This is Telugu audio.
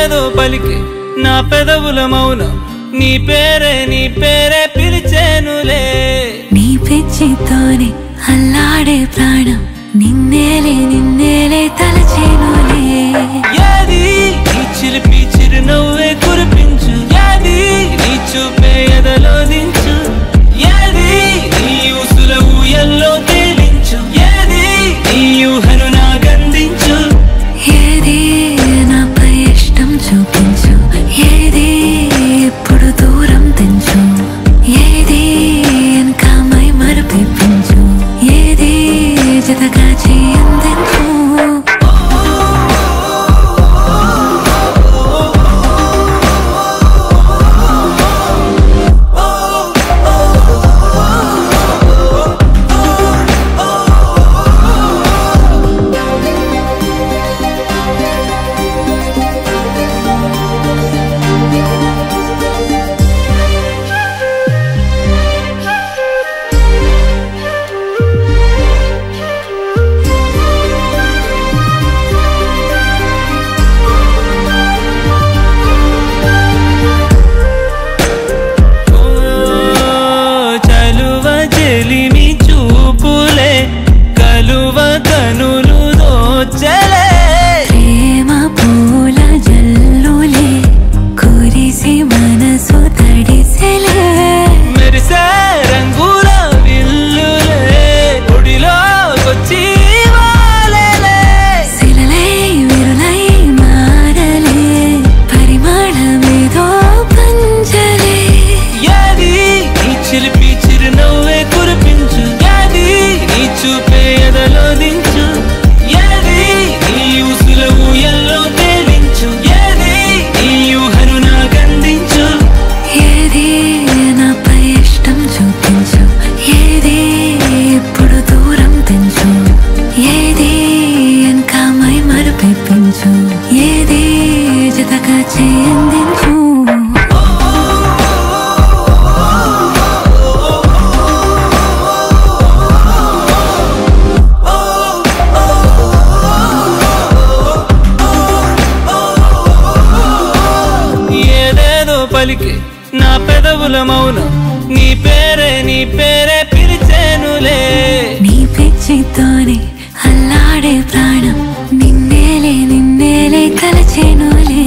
ఏదేదో పలికి నా పెదవుల మౌనం నీ పేరే పిలిచేనులే నీ పిచ్చితోనే అల్లాడే ప్రాణం నిన్నేలే తలచేనులే ఏది నీ చిలిపి చిరునవ్వే కురిపించు ఏది నీ చూపే ఎదలో దించు ఏది నీ ఉసుల ఊయల్లో తేలించు ఏది నీ ఊహను నాగందించు ఏది నాపై ఇష్టం చూపించు ఏది ఇప్పుడు దూరం తెంచు ఏది ఇంకా మై మరపించు ఏది జతగా చేయందించు చెలిమి చూపులే కలువ కనులు దోచలే ప్రేమ పూల జల్లులే కురిసి మనసు తడిసెలే మెరిసే రంగుల విల్లులే ఒడిలోకొచ్చి వాలెలే శిలలై విరులై మారలే పరిమాణమేదో పంచలే ఏది నీ చిలిపి చిరునవ్వే కురిపించు ఏది నీ చూపే ఎదలో దించు ఏది నీ ఉసుల ఊయల్లో తేలించు ఏది నీ ఊహను నాగందించు ఏది నాపై ఇష్టం చూపించు ఏది ఇప్పుడు దూరం తెంచు ఏది ఇంకా మై మరపించు ఏది జతగా చేయందించు ఏదేదో పలికి నా పెదవుల మౌనం నీ పేరే పిలిచేనులే నీ పిచ్చితోనే అల్లాడే ప్రాణం నిన్నేలే తలచేనులే